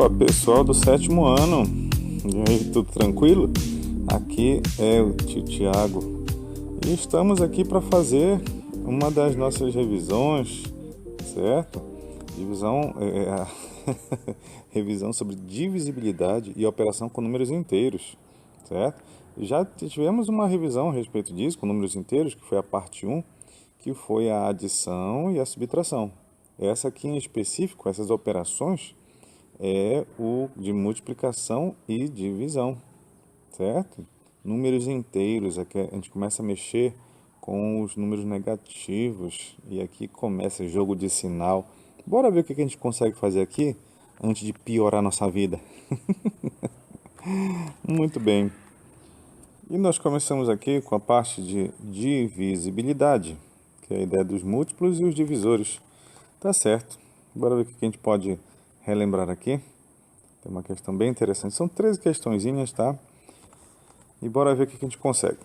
Opa, pessoal do sétimo ano, e aí, tudo tranquilo? Aqui é o tio Tiago e estamos aqui para fazer uma das nossas revisões, certo? Divisão, revisão sobre divisibilidade e operação com números inteiros, certo? Já tivemos uma revisão a respeito disso com números inteiros, que foi a parte um, que foi a adição e a subtração. Essa aqui em específico, essas operações, é o de multiplicação e divisão, certo? Números inteiros, aqui a gente começa a mexer com os números negativos e aqui começa o jogo de sinal. Bora ver o que a gente consegue fazer aqui antes de piorar nossa vida. Muito bem. E nós começamos aqui com a parte de divisibilidade, que é a ideia dos múltiplos e os divisores. Tá certo. Bora ver o que a gente pode relembrar aqui. Tem uma questão bem interessante. São 13 questõezinhas, tá? E bora ver o que a gente consegue.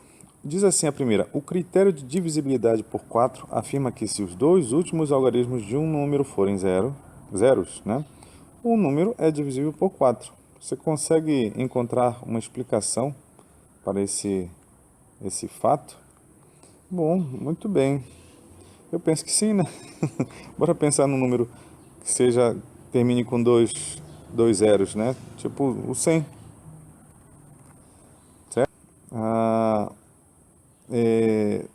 Diz assim a primeira: o critério de divisibilidade por 4 afirma que se os dois últimos algarismos de um número forem zeros, né, o número é divisível por 4. Você consegue encontrar uma explicação para esse fato? Bom, muito bem. Eu penso que sim, né? Bora pensar num número que termine com dois zeros, né? Tipo o 100, certo? Ah, é,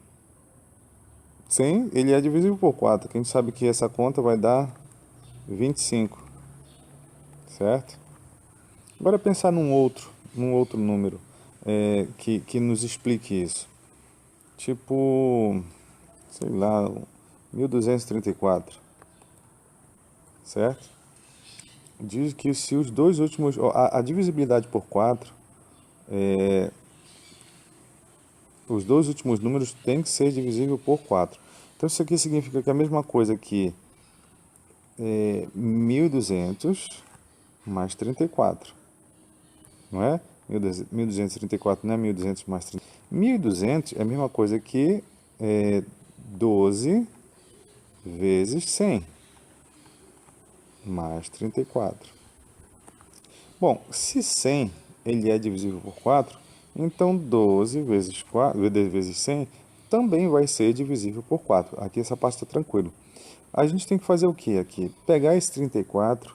100, ele é divisível por 4. A gente sabe que essa conta vai dar 25, certo? Agora pensar num outro número que nos explique isso. Tipo, sei lá, 1234, certo? Diz que se os dois últimos... A divisibilidade por 4, os dois últimos números têm que ser divisível por 4. Então isso aqui significa que é a mesma coisa que 1200 mais 34, não é? 1234 não é 1200 mais 30. 1200 é a mesma coisa que 12 vezes 100 mais 34. Bom, se 100 ele é divisível por 4, então 12 vezes 4, vezes 100 também vai ser divisível por 4. Aqui essa parte está tranquilo. A gente tem que fazer o que aqui? Pegar esse 34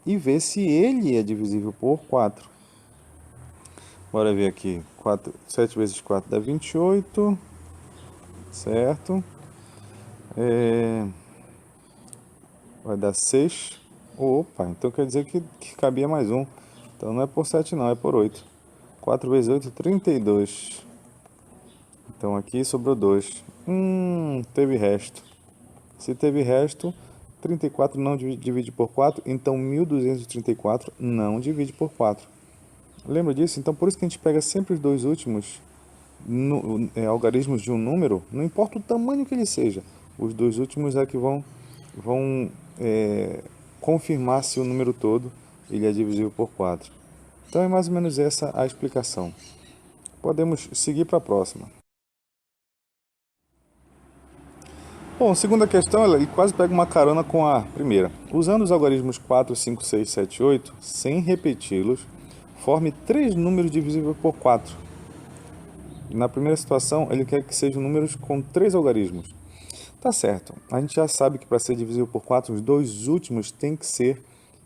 e ver se ele é divisível por 4. Bora ver aqui. 7 vezes 4 dá 28, certo? Vai dar 6. Opa, então quer dizer que cabia mais um. Então não é por 7 não, é por 8. 4 vezes 8, 32. Então aqui sobrou 2. Teve resto. Se teve resto, 34 não divide por 4, então 1234 não divide por 4. Lembra disso? Então por isso que a gente pega sempre os dois últimos algarismos de um número, não importa o tamanho que ele seja. Os dois últimos é que vão confirmar se o número todo ele é divisível por 4. Então é mais ou menos essa a explicação. Podemos seguir para a próxima. Bom, a segunda questão, ele quase pega uma carona com a primeira. Usando os algarismos 4, 5, 6, 7 e 8, sem repeti-los, forme 3 números divisíveis por 4. Na primeira situação, ele quer que sejam números com 3 algarismos. Tá certo. A gente já sabe que para ser divisível por 4, os dois últimos têm que ser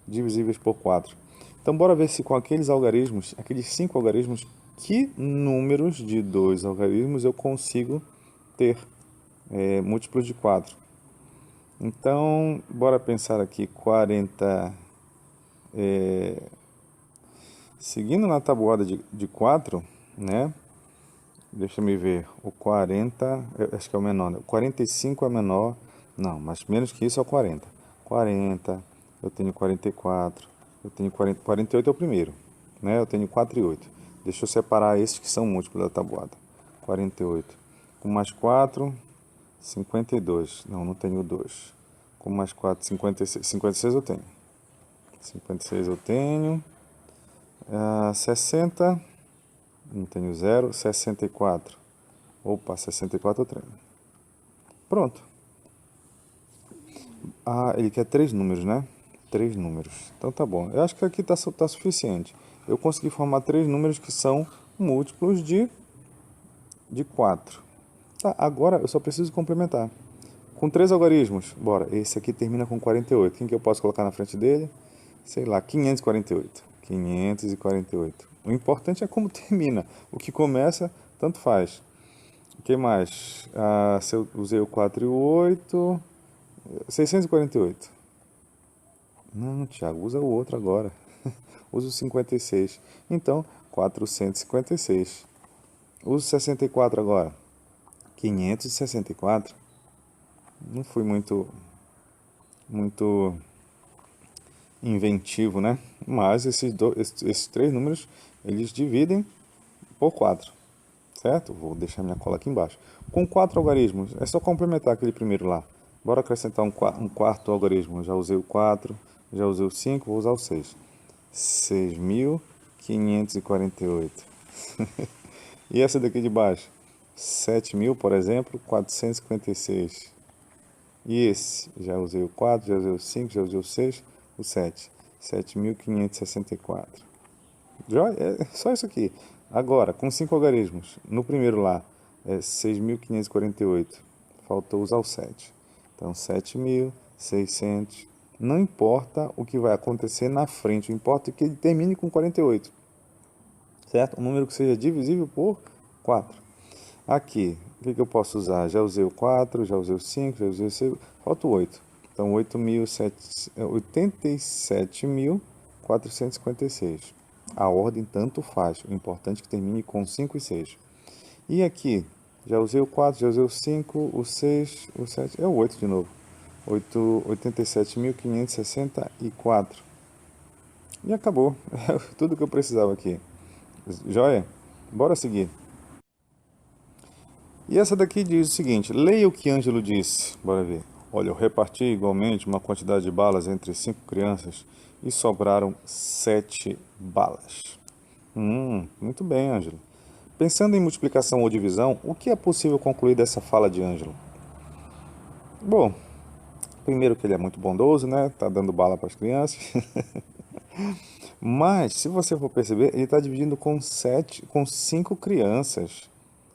divisíveis por 4. Então, bora ver se com aqueles algarismos, aqueles 5 algarismos, que números de 2 algarismos eu consigo ter múltiplos de 4. Então, bora pensar aqui, 40, seguindo na tabuada de 4, né? Deixa me ver, o 40, acho que é o menor, né? O 45 é menor, não, mas menos que isso é o 40. 40, eu tenho 44, eu tenho 40, 48 é o primeiro, né? Eu tenho 4 e 8. Deixa eu separar esses que são múltiplos da tabuada. 48, com mais 4, 52, não tenho 2. Com mais 4, 56, 56 eu tenho. 56 eu tenho. 60, não tenho 0. 64. Opa, 64 eu tenho. Pronto. Ele quer 3 números, né? três números. Então tá bom. Eu acho que aqui tá suficiente. Eu consegui formar três números que são múltiplos de 4. Tá, agora eu só preciso complementar. Com três algarismos, bora. Esse aqui termina com 48. Quem que eu posso colocar na frente dele? Sei lá, 548. 548. O importante é como termina. O que começa, tanto faz. O que mais? Se eu usei o 4 e o 8... 648. Não, Thiago, usa o outro agora. Usa o 56. Então, 456. Usa o 64 agora. 564. Não fui muito inventivo, né? Mas esses três números, eles dividem por 4, certo? Vou deixar minha cola aqui embaixo. Com 4 algarismos, é só complementar aquele primeiro lá. Bora acrescentar um quarto algarismo. Já usei o 4, já usei o 5, vou usar o 6. 6.548. E essa daqui de baixo? 7.000, por exemplo, 456. E esse? Já usei o 4, já usei o 5, já usei o 6, o 7. 7.564. É só isso aqui. Agora, com 5 algarismos. No primeiro lá, é 6.548. Faltou usar o 7. Então, 7.600. Não importa o que vai acontecer na frente, o importa é que ele termine com 48. Certo? Um número que seja divisível por 4. Aqui, o que eu posso usar? Já usei o 4, já usei o 5, já usei o 6, falta o 8. Então, 87.456. A ordem tanto faz, o importante é que termine com 5 e 6. E aqui, já usei o 4, já usei o 5, o 6, o 7, é o 8 de novo. 87.564. E acabou. É tudo que eu precisava aqui. Joia? Bora seguir. E essa daqui diz o seguinte: leia o que Ângelo disse. Bora ver. Olha, eu reparti igualmente uma quantidade de balas entre 5 crianças e sobraram 7 balas. Muito bem, Ângelo. Pensando em multiplicação ou divisão, o que é possível concluir dessa fala de Ângelo? Bom, primeiro que ele é muito bondoso, né? Tá dando bala para as crianças. Mas, se você for perceber, ele está dividindo com 5 crianças.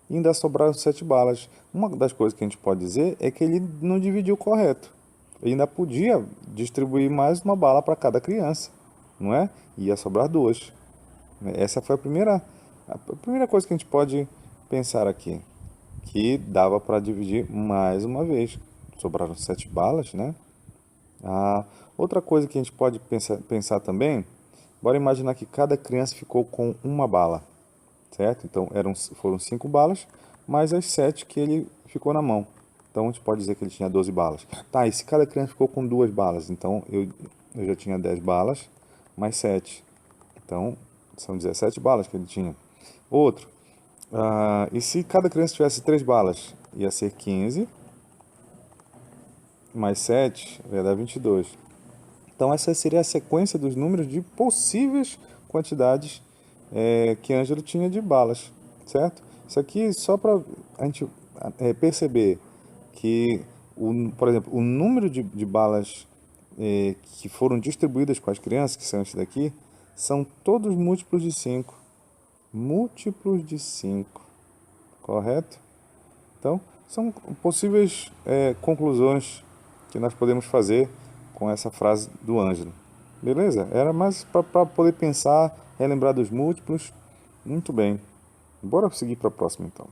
E ainda sobraram 7 balas. Uma das coisas que a gente pode dizer é que ele não dividiu correto. Ele ainda podia distribuir mais uma bala para cada criança, não é? Ia sobrar 2. Essa foi a primeira coisa que a gente pode pensar aqui. Que dava para dividir mais uma vez. Sobraram 7 balas, né? Outra coisa que a gente pode pensar também, bora imaginar que cada criança ficou com uma bala, certo? Então foram 5 balas, mais as 7 que ele ficou na mão. Então a gente pode dizer que ele tinha 12 balas. Tá, e se cada criança ficou com 2 balas, então eu já tinha 10 balas, mais 7. Então são 17 balas que ele tinha. Outro, e se cada criança tivesse 3 balas, ia ser 15, mais 7, ia dar 22. Então essa seria a sequência dos números de possíveis quantidades que Ângelo tinha de balas, certo? Isso aqui só para a gente perceber que, por exemplo, o número de balas que foram distribuídas com as crianças, que são esses daqui, são todos múltiplos de 5. Múltiplos de 5, correto? Então, são possíveis conclusões que nós podemos fazer com essa frase do Ângelo. Beleza? Era mais para poder pensar, relembrar dos múltiplos. Muito bem. Bora seguir para a próxima, então.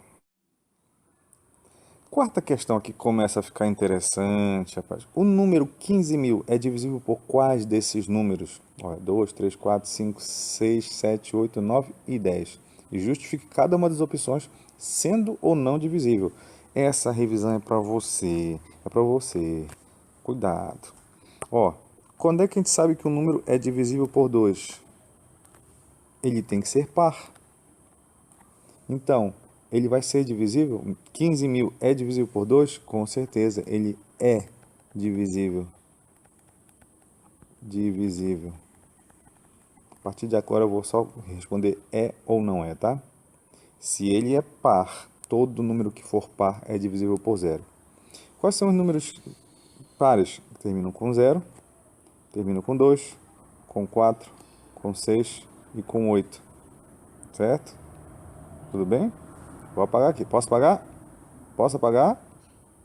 Quarta questão aqui começa a ficar interessante, rapaz. O número 15.000 é divisível por quais desses números? Olha, 2, 3, 4, 5, 6, 7, 8, 9 e 10. E justifique cada uma das opções sendo ou não divisível. Essa revisão é para você. É para você. Cuidado. Ó, quando é que a gente sabe que um número é divisível por 2? Ele tem que ser par. Então, ele vai ser divisível? 15.000 é divisível por 2? Com certeza, ele é divisível. Divisível. A partir de agora eu vou só responder é ou não é, tá? Se ele é par, todo número que for par é divisível por 0. Quais são os números pares? Que terminam com 0. termina com 2, com 4, com 6 e com 8, certo? Tudo bem? Vou apagar aqui. Posso apagar? Posso apagar?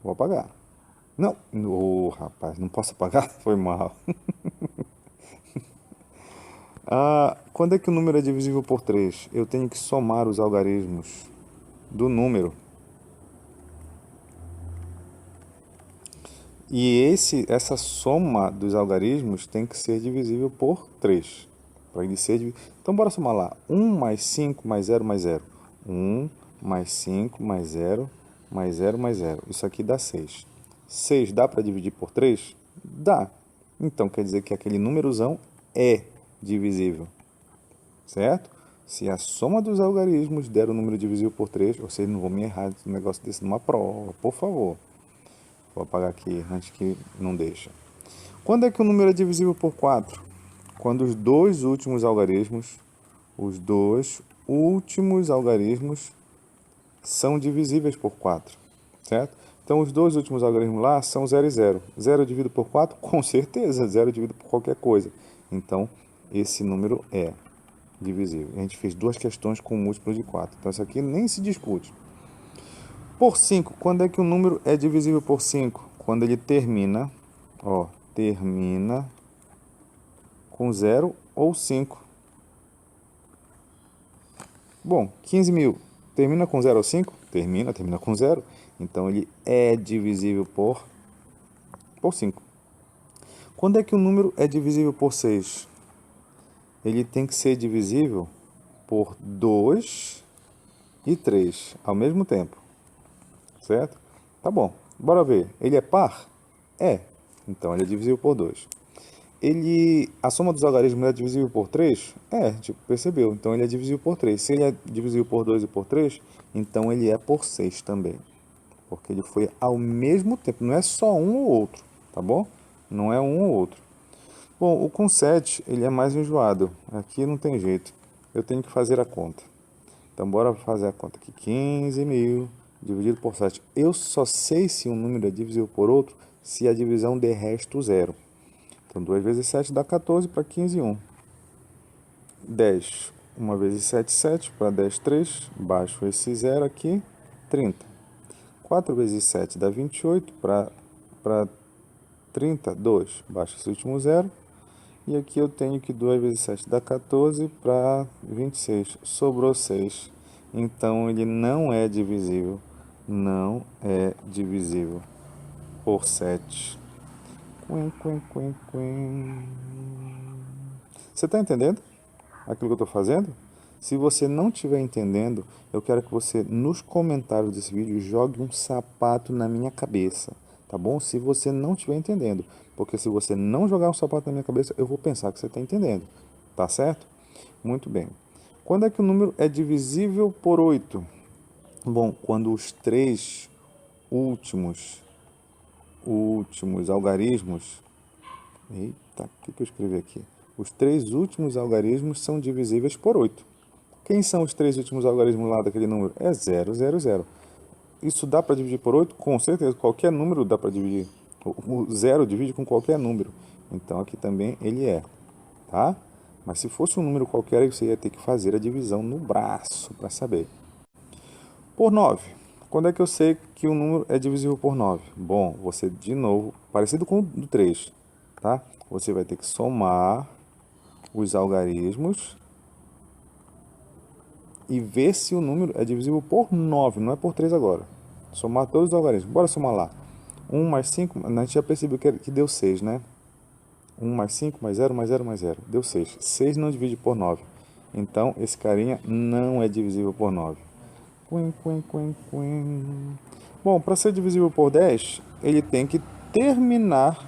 Vou apagar. Não, rapaz, não posso apagar? Foi mal. Quando é que o número é divisível por 3? Eu tenho que somar os algarismos do número. E essa soma dos algarismos tem que ser divisível por 3. Para ele ser Então, bora somar lá. 1 mais 5 mais 0 mais 0. 1 mais 5 mais 0 mais 0 mais 0. Isso aqui dá 6. 6 dá para dividir por 3? Dá. Então, quer dizer que aquele númerozão é divisível. Certo? Se a soma dos algarismos der o número divisível por 3, vocês não vão me errar um negócio desse numa prova, por favor. Vou apagar aqui antes que não deixa. Quando é que o número é divisível por 4? Quando os dois últimos algarismos são divisíveis por 4, certo? Então, os dois últimos algarismos lá são 0 e 0. 0 dividido por 4, com certeza, 0 dividido por qualquer coisa. Então, esse número é divisível. A gente fez duas questões com múltiplos de 4. Então, isso aqui nem se discute. Por 5, quando é que o número é divisível por 5? Quando ele termina com 0 ou 5. Bom, 15 mil termina com 0 ou 5? Termina com 0. Então, ele é divisível por 5. Quando é que o número é divisível por 6? Ele tem que ser divisível por 2 e 3 ao mesmo tempo. Certo? Tá bom. Bora ver. Ele é par? É. Então, ele é divisível por 2. A soma dos algarismos é divisível por 3? É, tipo, percebeu. Então, ele é divisível por 3. Se ele é divisível por 2 e por 3, então ele é por 6 também. Porque ele foi ao mesmo tempo. Não é só um ou outro, tá bom? Não é um ou outro. Bom, o com 7, ele é mais enjoado. Aqui não tem jeito. Eu tenho que fazer a conta. Então, bora fazer a conta aqui. 15 mil dividido por 7. Eu só sei se um número é divisível por outro se a divisão der resto zero. Então, 2 vezes 7 dá 14 para 15, 1. 10. 1 vezes 7, 7 para 10, 3. Baixo esse zero aqui, 30. 4 vezes 7 dá 28 para 30, 2. Baixo esse último zero. E aqui eu tenho que 2 vezes 7 dá 14 para 26. Sobrou 6. Então, ele não é divisível. Não é divisível por 7. Você está entendendo aquilo que eu estou fazendo? Se você não estiver entendendo, eu quero que você, nos comentários desse vídeo, jogue um sapato na minha cabeça, tá bom? Se você não estiver entendendo, porque se você não jogar um sapato na minha cabeça, eu vou pensar que você está entendendo, tá certo? Muito bem. Quando é que o número é divisível por 8? Bom, quando os 3 últimos algarismos... Eita, o que eu escrevi aqui? Os 3 últimos algarismos são divisíveis por 8. Quem são os 3 últimos algarismos lá daquele número? É 0, 0, 0. Isso dá para dividir por 8? Com certeza, qualquer número dá para dividir. O 0 divide com qualquer número. Então, aqui também ele é, tá? Mas se fosse um número qualquer, aí você ia ter que fazer a divisão no braço para saber. Por 9. Quando é que eu sei que o número é divisível por 9? Bom, você, de novo, parecido com o do 3, tá? Você vai ter que somar os algarismos e ver se o número é divisível por 9, não é por 3 agora. Somar todos os algarismos. Bora somar lá. 1 mais 5, a gente já percebeu que deu 6, né? 1 mais 5 mais 0 mais 0 mais 0. Deu 6. 6 não divide por 9. Então, esse carinha não é divisível por 9. Bom, para ser divisível por 10, ele tem que terminar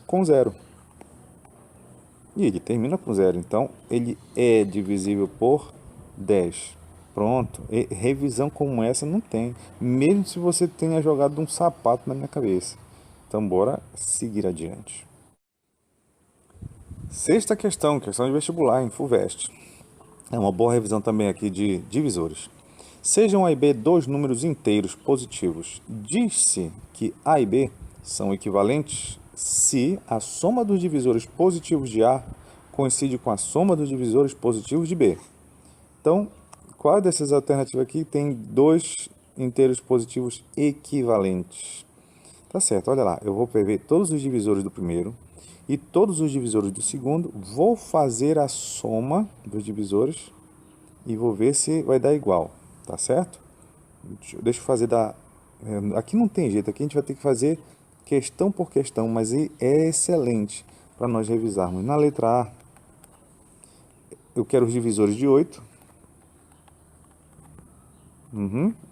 com 0. E ele termina com 0, então ele é divisível por 10. Pronto, revisão como essa não tem, mesmo se você tenha jogado um sapato na minha cabeça. Então, bora seguir adiante. Sexta questão de vestibular em FUVEST. É uma boa revisão também aqui de divisores. Sejam A e B dois números inteiros positivos. Diz-se que A e B são equivalentes se a soma dos divisores positivos de A coincide com a soma dos divisores positivos de B. Então, qual dessas alternativas aqui tem dois inteiros positivos equivalentes? Tá certo, olha lá, eu vou ver todos os divisores do primeiro e todos os divisores do segundo, vou fazer a soma dos divisores e vou ver se vai dar igual, tá certo? Deixa eu fazer aqui não tem jeito, aqui a gente vai ter que fazer questão por questão, mas é excelente para nós revisarmos. Na letra A, eu quero os divisores de 8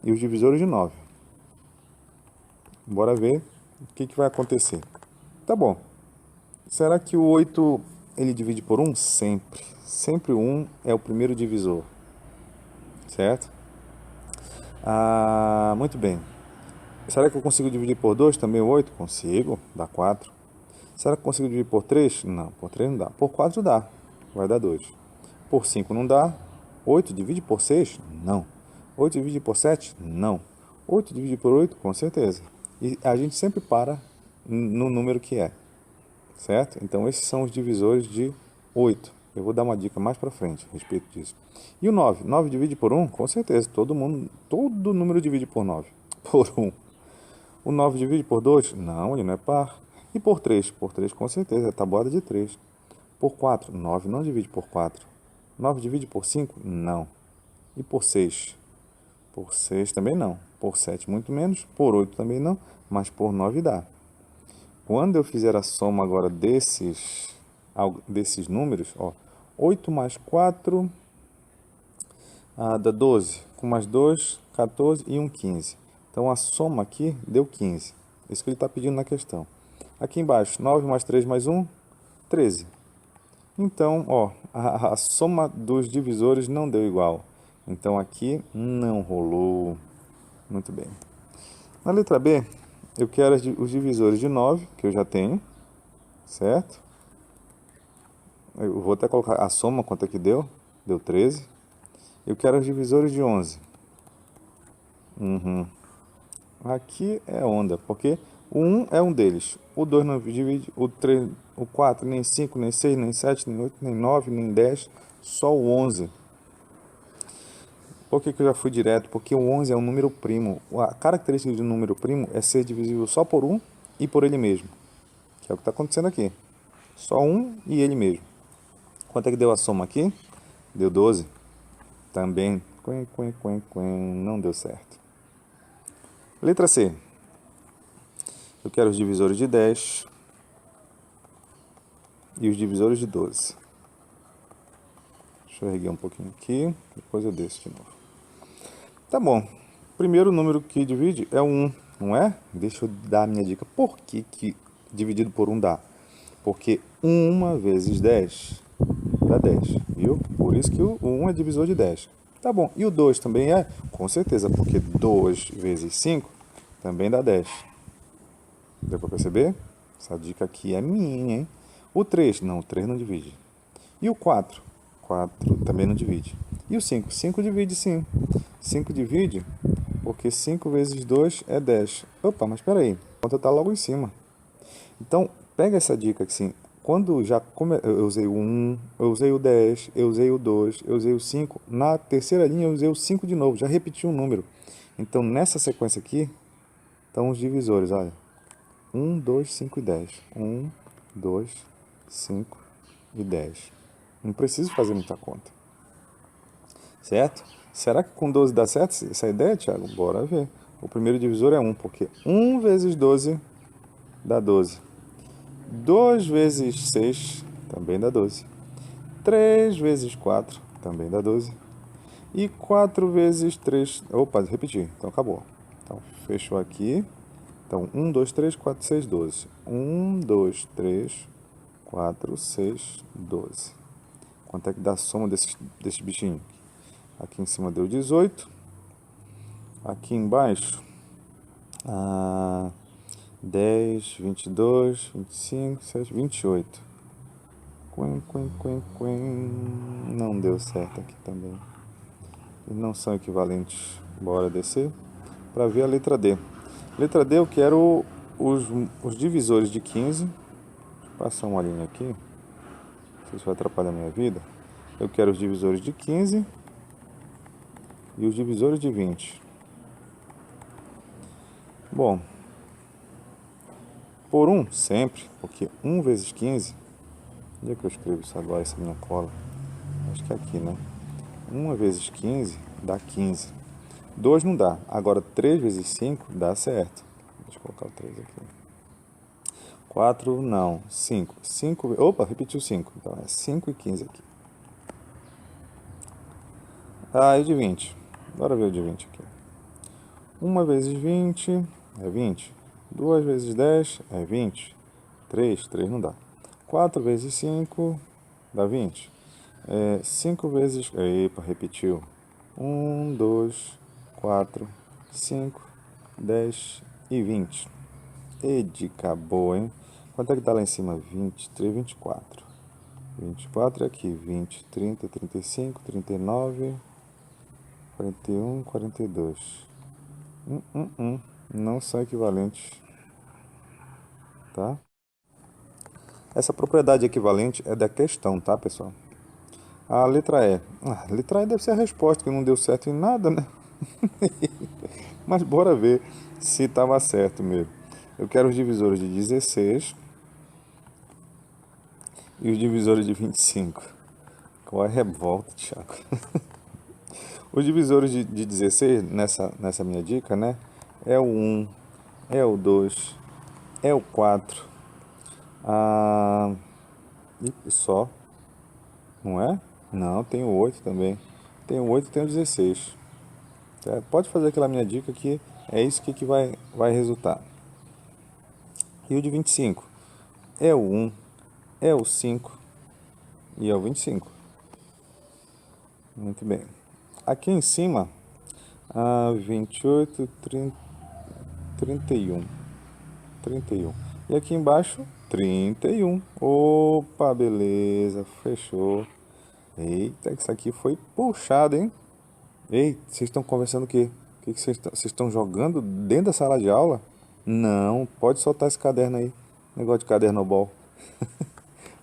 e os divisores de 9. Bora ver o que vai acontecer. Tá bom. Será que o 8 ele divide por 1? Sempre. Sempre o 1 é o primeiro divisor. Certo? Muito bem. Será que eu consigo dividir por 2 também o 8? Consigo. Dá 4. Será que eu consigo dividir por 3? Não, por 3 não dá. Por 4 dá. Vai dar 2. Por 5 não dá. 8 divide por 6? Não. 8 divide por 7? Não. 8 divide por 8? Com certeza. E a gente sempre para no número que é. Certo? Então, esses são os divisores de 8. Eu vou dar uma dica mais para frente a respeito disso. E o 9? 9 divide por 1? Com certeza. Todo número divide por 9. Por 1. O 9 divide por 2? Não, ele não é par. E por 3? Por 3, com certeza. É tabuada de 3. Por 4? 9 não divide por 4. 9 divide por 5? Não. E por 6? Por 6 também não. Por 7 muito menos. Por 8 também não. Mas por 9 dá. Quando eu fizer a soma agora desses números, ó, 8 mais 4 dá 12. Com mais 2, 14 e 1, 15. Então a soma aqui deu 15. Isso que ele está pedindo na questão. Aqui embaixo, 9 mais 3 mais 1, 13. Então, ó, a soma dos divisores não deu igual. Então aqui não rolou. Muito bem. Na letra B, eu quero os divisores de 9, que eu já tenho, certo? Eu vou até colocar a soma, quanto é que deu? Deu 13. Eu quero os divisores de 11. Aqui é onda, porque o 1 é um deles. O 2 não divide, o 3, o 4, nem 5, nem 6, nem 7, nem 8, nem 9, nem 10, só o 11. Por que eu já fui direto? Porque o 11 é um número primo. A característica de um número primo é ser divisível só por 1 e por ele mesmo. Que é o que está acontecendo aqui. Só 1 e ele mesmo. Quanto é que deu a soma aqui? Deu 12. Também não deu certo. Letra C. Eu quero os divisores de 10 e os divisores de 12. Deixa eu erguer um pouquinho aqui, depois eu desço de novo. Tá bom. Primeiro número que divide é o 1, não é? Deixa eu dar a minha dica. Por que dividido por 1 dá? Porque 1 vezes 10 dá 10, viu? Por isso que o 1 é divisor de 10. Tá bom. E o 2 também é? Com certeza, porque 2 vezes 5 também dá 10. Deu para perceber? Essa dica aqui é minha, hein? O 3? Não, o 3 não divide. E o 4? 4 também não divide. E o 5? 5 divide sim. 5 divide porque 5 vezes 2 é 10. Opa, mas espera aí. A conta está logo em cima. Então, pega essa dica assim. Quando eu usei o 1, eu usei o 10, eu usei o 2, eu usei o 5. Na terceira linha eu usei o 5 de novo. Já repeti um número. Então, nessa sequência aqui, estão os divisores, olha. 1, 2, 5 e 10. 1, 2, 5 e 10. Não preciso fazer muita conta. Certo? Será que com 12 dá certo essa ideia, Thiago? Bora ver. O primeiro divisor é 1, porque 1 vezes 12 dá 12. 2 vezes 6 também dá 12. 3 vezes 4 também dá 12. E 4 vezes 3... Opa, repeti. Então acabou. Então fechou aqui. Então 1, 2, 3, 4, 6, 12. 1, 2, 3, 4, 6, 12. Quanto é que dá a soma desse bichinho? Aqui em cima deu 18. Aqui embaixo, 10, 22, 25, 7, 28. Não deu certo aqui também. Eles não são equivalentes. Bora descer para ver a letra D. Letra D eu quero os divisores de 15. Deixa eu passar uma linha aqui. Não sei se vai atrapalhar a minha vida. Eu quero os divisores de 15 e os divisores de 20. Bom, por 1 sempre, porque 1 vezes 15... Onde é que eu escrevo isso agora, essa minha cola? Acho que é aqui, né? 1 vezes 15 dá 15. 2 não dá. Agora 3 vezes 5 dá certo. Deixa eu colocar o 3 aqui. 4 não. 5. 5. Opa, repetiu 5. Então é 5 e 15 aqui. Ah, e o de 20? Bora ver o de 20 aqui. 1 vezes 20 é 20. 2 vezes 10 é 20. 3 não dá. 4 vezes 5 dá 20. 5 vezes... Epa, repetiu. 1, 2, 4, 5, 10 e 20. E dica boa, hein? Quanto é que tá lá em cima? 23, 24. 24 é aqui. 20, 30, 35, 39, 41, 42. Não são equivalentes. Tá? Essa propriedade equivalente é da questão, tá, pessoal? A letra E. A letra E deve ser a resposta, que não deu certo em nada, né? Mas bora ver se estava certo mesmo. Eu quero os divisores de 16 e os divisores de 25. Qual é a revolta, Thiago? Os divisores de 16, nessa minha dica, né? É o 1, é o 2, é o 4. E só. Não é? Não, tem o 8 também. Tem o 8 e tem o 16. Pode fazer aquela minha dica que é isso que vai resultar. E o de 25 é o 1, é o 5 e é o 25. Muito bem. Aqui em cima, 28, 30, 31. 31. E aqui embaixo, 31. Opa, beleza, fechou. Eita, isso aqui foi puxado, hein? Ei, vocês estão conversando o quê? O que vocês estão jogando dentro da sala de aula? Não, pode soltar esse caderno aí. Negócio de cadernobol.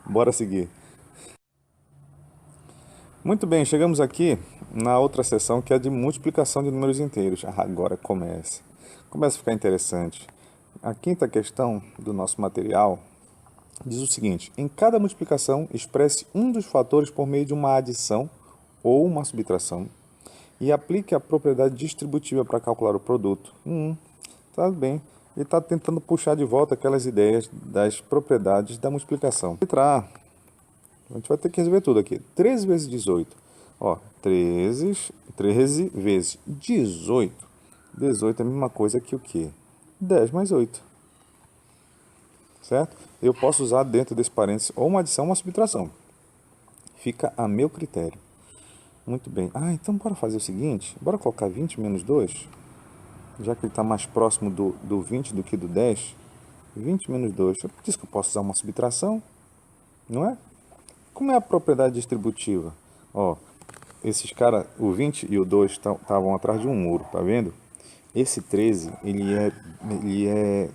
Bora seguir. Muito bem, chegamos aqui na outra seção que é de multiplicação de números inteiros. Agora começa. Começa a ficar interessante. A quinta questão do nosso material diz o seguinte: em cada multiplicação, expresse um dos fatores por meio de uma adição ou uma subtração e aplique a propriedade distributiva para calcular o produto. Tá bem. Ele está tentando puxar de volta aquelas ideias das propriedades da multiplicação. Letra A. A gente vai ter que resolver tudo aqui. 13 vezes 18. Ó, 13 vezes 18. 18 é a mesma coisa que o quê? 10 mais 8. Certo? Eu posso usar dentro desse parênteses ou uma adição ou uma subtração. Fica a meu critério. Muito bem. Então bora fazer o seguinte. Bora colocar 20 menos 2. Já que ele está mais próximo do 20 do que do 10. 20 menos 2. Eu disse que eu posso usar uma subtração. Não é? Como é a propriedade distributiva? Ó, esses caras, o 20 e o 2 estavam atrás de um muro, tá vendo? Esse 13, ele é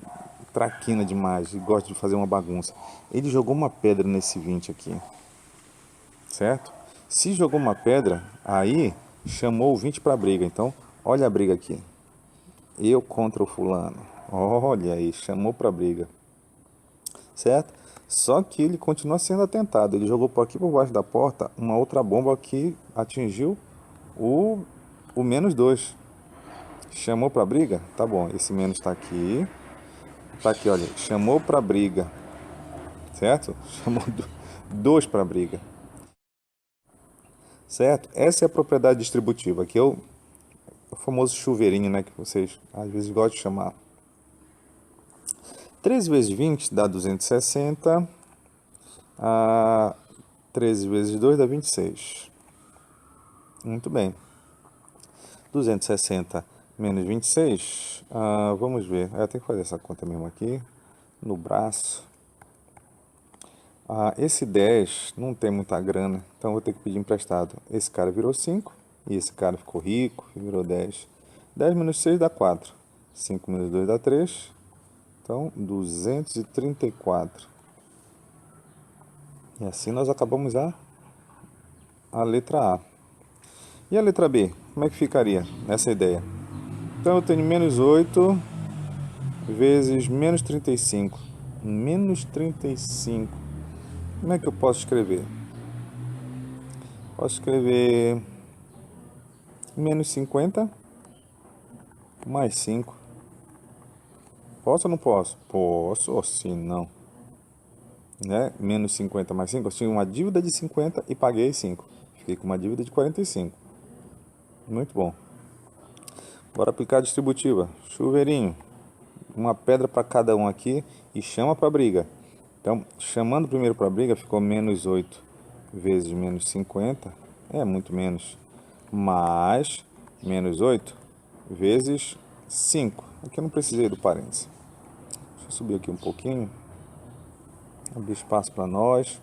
traquina demais, ele gosta de fazer uma bagunça. Ele jogou uma pedra nesse 20 aqui, certo? Se jogou uma pedra, aí chamou o 20 para briga. Então, olha a briga aqui. Eu contra o fulano. Olha aí, chamou para briga. Certo? Só que ele continua sendo atentado. Ele jogou por aqui por baixo da porta uma outra bomba que atingiu o menos 2. Chamou para briga? Tá bom, esse menos está aqui. Tá aqui, olha. Chamou para briga. Certo? Chamou 2 para briga. Certo? Essa é a propriedade distributiva, que é o famoso chuveirinho, né? Que vocês às vezes gostam de chamar. 13 vezes 20 dá 260. 13 vezes 2 dá 26. Muito bem. 260 menos 26. Vamos ver. Eu tenho que fazer essa conta mesmo aqui. No braço. Esse 10 não tem muita grana. Então vou ter que pedir emprestado. Esse cara virou 5. E esse cara ficou rico e virou 10. 10 menos 6 dá 4. 5 menos 2 dá 3. Então, 234. E assim nós acabamos a letra A. E a letra B? Como é que ficaria nessa ideia? Então, eu tenho menos 8 vezes menos 35. Menos 35. Como é que eu posso escrever? Posso escrever menos 50 mais 5. Posso ou não posso? Posso, ou se não. Né? Menos 50 mais 5. Eu tinha uma dívida de 50 e paguei 5. Fiquei com uma dívida de 45. Muito bom. Bora aplicar a distributiva. Chuveirinho. Uma pedra para cada um aqui e chama para briga. Então, chamando primeiro para briga, ficou menos 8 vezes menos 50. É muito menos. Mais menos 8 vezes 5. Aqui eu não precisei do parênteses. Deixa eu subir aqui um pouquinho. Abrir espaço para nós.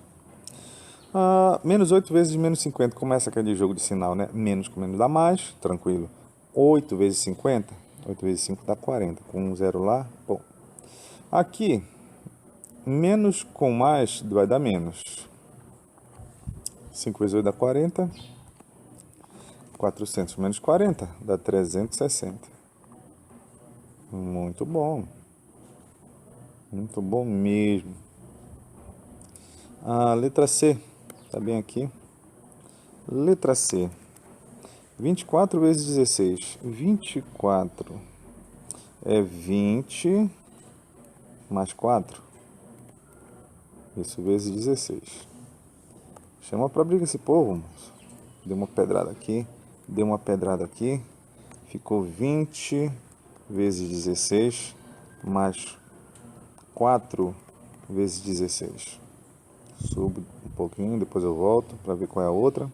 Menos 8 vezes menos 50. Começa aquele jogo de sinal, né? Menos com menos dá mais. Tranquilo. 8 vezes 50. 8 vezes 5 dá 40. Com um zero lá. Bom. Aqui, menos com mais vai dar menos. 5 vezes 8 dá 40. 400 menos 40 dá 360. Muito bom. Muito bom mesmo. A letra C. Tá bem aqui. Letra C. 24 vezes 16. 24 é 20 mais 4. Isso vezes 16. Chama pra briga esse povo, moço. Deu uma pedrada aqui. Deu uma pedrada aqui. Ficou 20 vezes 16 mais 4 vezes 16. Subo um pouquinho, depois eu volto para ver qual é a outra.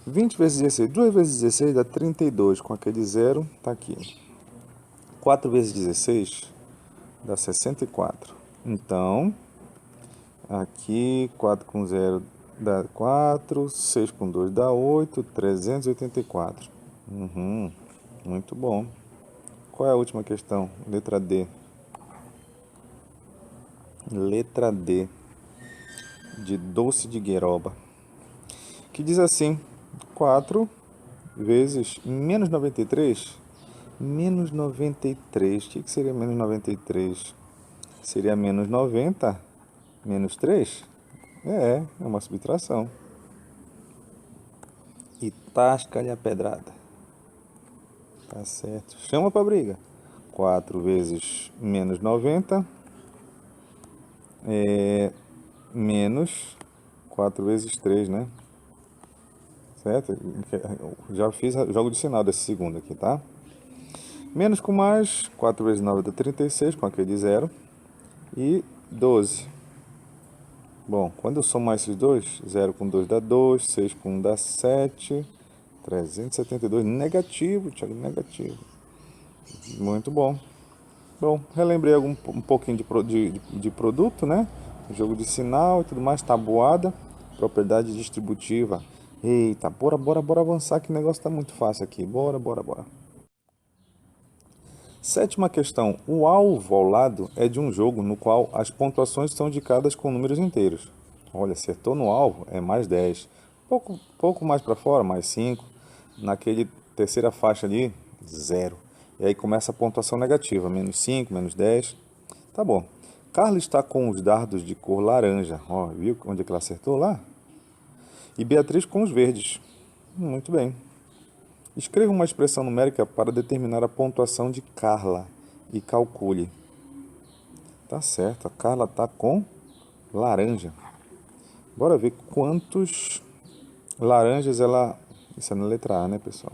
20 vezes 16. 2 vezes 16 dá 32. Com aquele zero, tá aqui. 4 vezes 16 dá 64. Então, aqui 4 com 0 dá 4. 6 com 2 dá 8. 384. Muito bom. Qual é a última questão? Letra D. Letra D. De doce de gueroba. Que diz assim: 4 vezes menos 93. Menos 93. O que seria menos 93? Seria menos 90 menos 3? É uma subtração. E tasca-lhe a pedrada. Tá certo. Chama pra briga. 4 vezes menos 90 é menos 4 vezes 3, né? Certo? Já fiz o jogo de sinal desse segundo aqui, tá? Menos com mais, 4 vezes 9 dá 36, com aquele zero. E 12. Bom, quando eu somar esses dois, 0 com 2 dá 2, 6 com 1 dá 7, 372. Negativo, Thiago, negativo. Muito bom. Bom, relembrei um pouquinho de produto, né? Jogo de sinal e tudo mais, tabuada, propriedade distributiva. Eita, bora avançar que o negócio tá muito fácil aqui. Bora. Sétima questão. O alvo ao lado é de um jogo no qual as pontuações são indicadas com números inteiros. Olha, acertou no alvo, é mais 10. Pouco mais para fora, mais 5. Naquele terceira faixa ali, 0. E aí começa a pontuação negativa, menos 5, menos 10. Tá bom. Carla está com os dardos de cor laranja. Ó, viu onde é que ela acertou lá? E Beatriz com os verdes. Muito bem. Escreva uma expressão numérica para determinar a pontuação de Carla e calcule. Tá certo, a Carla tá com laranja. Bora ver quantos laranjas ela... Isso é na letra A, né, pessoal?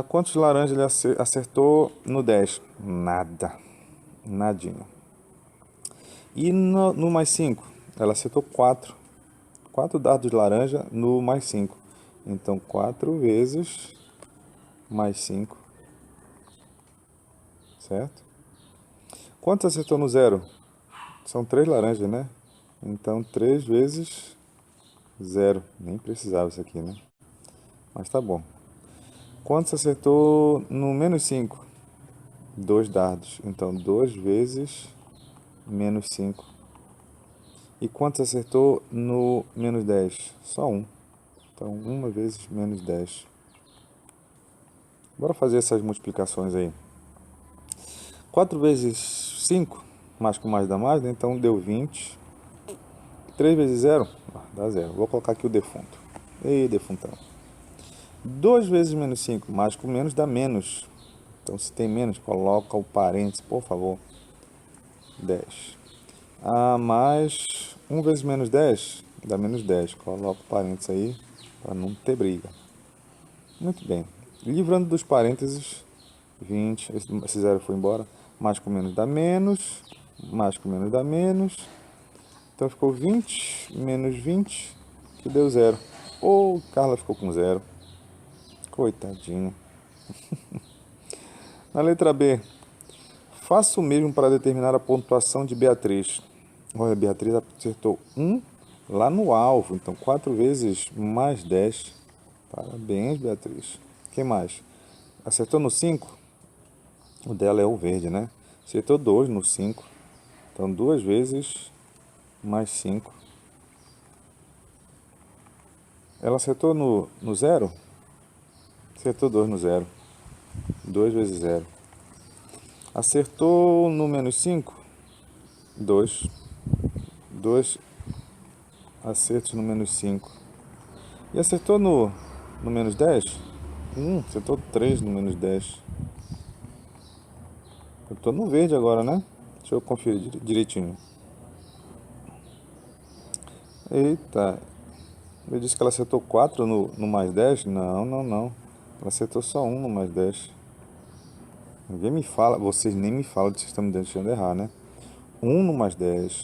Quantos laranjas ele acertou no 10? Nada. Nadinha. E no mais 5? Ela acertou 4. 4 dardos de laranja no mais 5. Então, 4 vezes mais 5. Certo? Quantos acertou no 0? São 3 laranjas, né? Então, 3 vezes 0. Nem precisava isso aqui, né? Mas tá bom. Quantos acertou no menos 5? 2 dardos. Então, 2 vezes menos 5. E quantos acertou no menos 10? Só um. Então, 1 vezes menos 10. Bora fazer essas multiplicações aí. 4 vezes 5, mais com mais dá mais, né? Então deu 20. 3 vezes 0, dá 0. Vou colocar aqui o defunto. Ei, defuntão. 2 vezes menos 5, mais com menos dá menos. Então se tem menos, coloca o parênteses, por favor. 10. Mais 1 vezes menos 10, dá menos 10. Coloca o parênteses aí, para não ter briga. Muito bem. Livrando dos parênteses, 20, esse 0 foi embora. Mais com menos dá menos, mais com menos dá menos. Então ficou 20 menos 20, que deu 0. Ou Carla ficou com 0. Coitadinha. Na letra B, faça o mesmo para determinar a pontuação de Beatriz. Olha, Beatriz acertou 1 lá no alvo. Então 4 vezes mais 10. Parabéns, Beatriz. Quem mais? Acertou no 5? O dela é o verde, né? Acertou 2 no 5. Então 2 vezes mais 5. Ela acertou no 0? Acertou 2 no 0. 2 vezes 0. Acertou no menos 5? 2. 2 acertos no menos 5. E acertou no menos 10? Acertou 3 no menos 10. Eu tô no verde agora, né? Deixa eu conferir direitinho. Eita. Eu disse que ela acertou 4 no mais 10? Não, não, não. Ela acertou só 1 no mais 10. Ninguém me fala, vocês nem me falam que vocês estão me deixando errar, né? 1 no mais 10,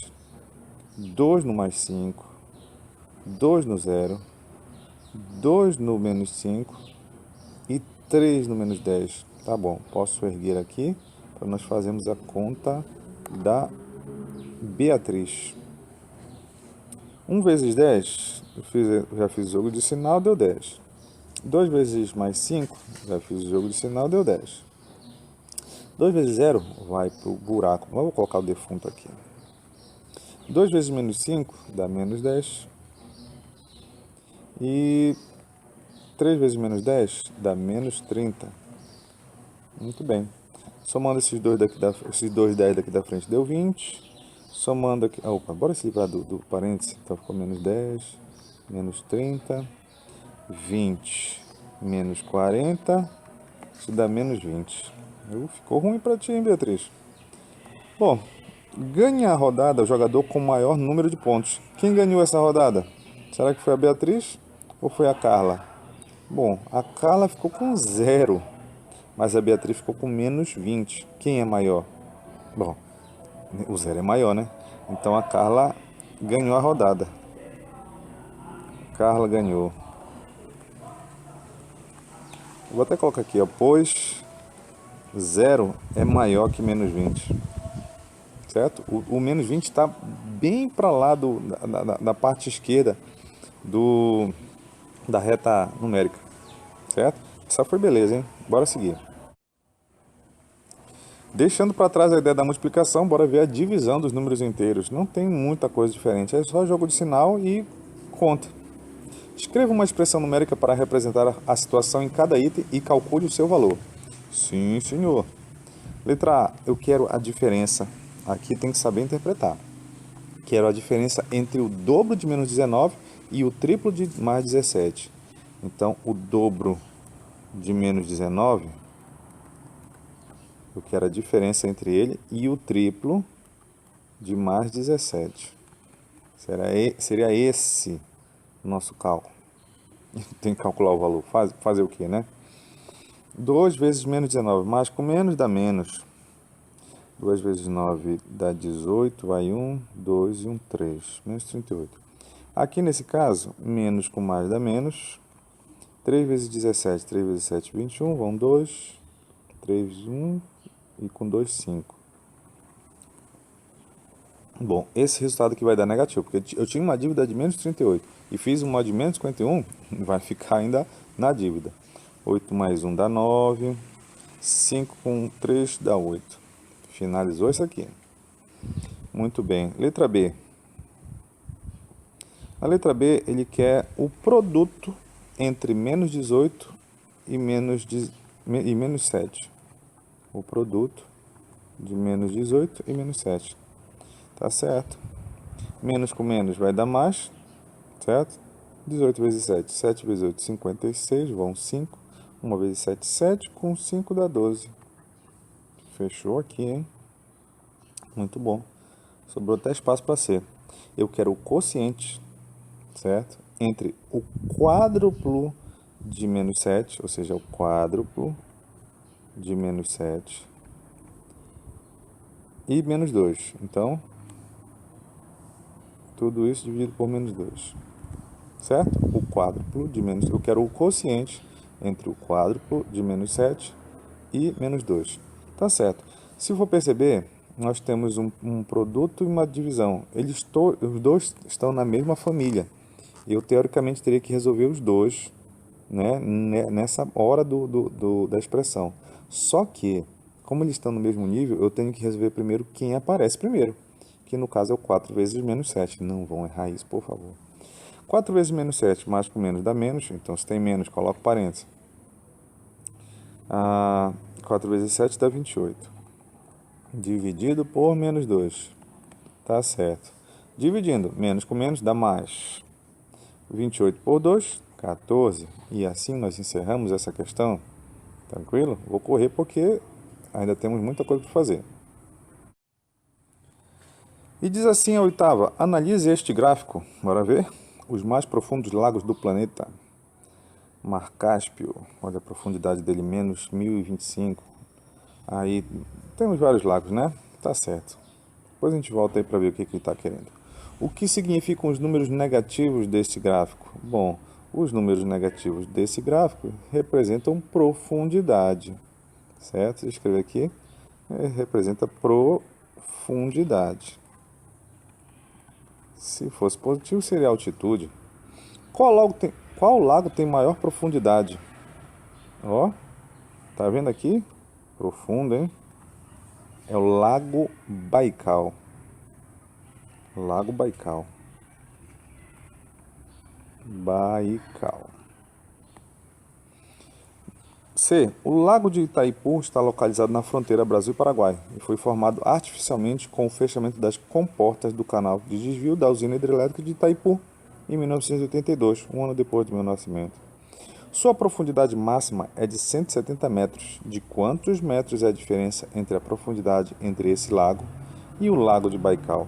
2 no mais 5, 2 no 0, 2 no menos 5 e 3 no menos 10. Tá bom, posso erguer aqui para nós fazermos a conta da Beatriz. 1 vezes 10, já fiz o jogo de sinal, deu 10. 2 vezes mais 5, já fiz o jogo de sinal, deu 10. 2 vezes 0 vai pro buraco. Vamos colocar o defunto aqui. 2 vezes menos 5 dá menos 10. E 3 vezes menos 10 dá menos 30. Muito bem. Somando esses dois 10 daqui da frente deu 20. Somando aqui. Opa, bora se livrar do parênteses. Então ficou menos 10, menos 30, 20, menos 40. Isso dá menos 20. Ficou ruim pra ti, hein, Beatriz? Bom, ganha a rodada o jogador com maior número de pontos. Quem ganhou essa rodada? Será que foi a Beatriz ou foi a Carla? Bom, a Carla ficou com 0, mas a Beatriz ficou com menos 20. Quem é maior? Bom, o 0 é maior, né? Então a Carla ganhou a rodada. Carla ganhou. Vou até colocar aqui, ó, pois 0 é maior que menos 20. Certo? O menos 20 está bem para lá da parte esquerda da reta numérica. Certo? Essa foi beleza, hein? Bora seguir. Deixando para trás a ideia da multiplicação, bora ver a divisão dos números inteiros. Não tem muita coisa diferente, é só jogo de sinal e conta. Escreva uma expressão numérica para representar a situação em cada item e calcule o seu valor. Sim, senhor. Letra A, eu quero a diferença. Aqui tem que saber interpretar. Quero a diferença entre o dobro de menos 19 e o triplo de mais 17. Então, o dobro de menos 19, eu quero a diferença entre ele e o triplo de mais 17. Seria esse o nosso cálculo. Tem que calcular o valor. Fazer o que, né? 2 vezes menos 19. Mais com menos dá menos. 2 vezes 9 dá 18. Vai 1, 2 e 1, 3. Menos 38. Aqui nesse caso, menos com mais dá menos. 3 vezes 17. 3 vezes 7, 21. Vão 2. 3, 1. E com 2, 5. Bom, esse resultado aqui vai dar negativo, porque eu tinha uma dívida de menos 38 e fiz uma de menos 51, vai ficar ainda na dívida. 8 mais 1 dá 9, 5 com 3 dá 8. Finalizou isso aqui. Muito bem. Letra B. A letra B, ele quer o produto entre menos 18 e menos 7. O produto de menos 18 e menos 7. Tá certo. Menos com menos vai dar mais, certo? 18 vezes 7. 7 vezes 8, 56. Vão 5. 1 vezes 7, 7. Com 5 dá 12. Fechou aqui, hein? Muito bom. Sobrou até espaço para C. Eu quero o quociente, certo? Entre o quádruplo de menos 7, ou seja, o quádruplo de menos 7 e menos 2. Então, tudo isso dividido por menos 2. Certo? O quádruplo de menos... Eu quero o quociente entre o quádruplo de menos 7 e menos 2. Tá certo. Se for perceber, nós temos um produto e uma divisão. Os dois estão na mesma família. Eu, teoricamente, teria que resolver os dois, né, nessa hora da expressão. Só que, como eles estão no mesmo nível, eu tenho que resolver primeiro quem aparece primeiro, que no caso é o 4 vezes menos 7. Não vão errar isso, por favor. 4 vezes menos 7, mais com menos dá menos, então se tem menos, coloco parênteses. 4 vezes 7 dá 28. Dividido por menos 2. Tá certo. Dividindo, menos com menos dá mais. 28 por 2, 14. E assim nós encerramos essa questão. Tranquilo? Vou correr porque ainda temos muita coisa para fazer. E diz assim a oitava: analise este gráfico. Bora ver? Os mais profundos lagos do planeta. Mar Cáspio, olha a profundidade dele, menos 1025. Aí temos vários lagos, né? Tá certo. Depois a gente volta aí para ver o que ele está querendo. O que significam os números negativos deste gráfico? Bom, os números negativos desse gráfico representam profundidade, certo? Escrever aqui, representa profundidade. Se fosse positivo, seria altitude. Qual lago tem maior profundidade? Ó, tá vendo aqui? Profundo, hein? É o Lago Baikal. Lago Baikal. Baikal. C. O Lago de Itaipu está localizado na fronteira Brasil-Paraguai e foi formado artificialmente com o fechamento das comportas do canal de desvio da usina hidrelétrica de Itaipu em 1982, um ano depois do meu nascimento. Sua profundidade máxima é de 170 metros. De quantos metros é a diferença entre a profundidade entre esse lago e o Lago de Baikal?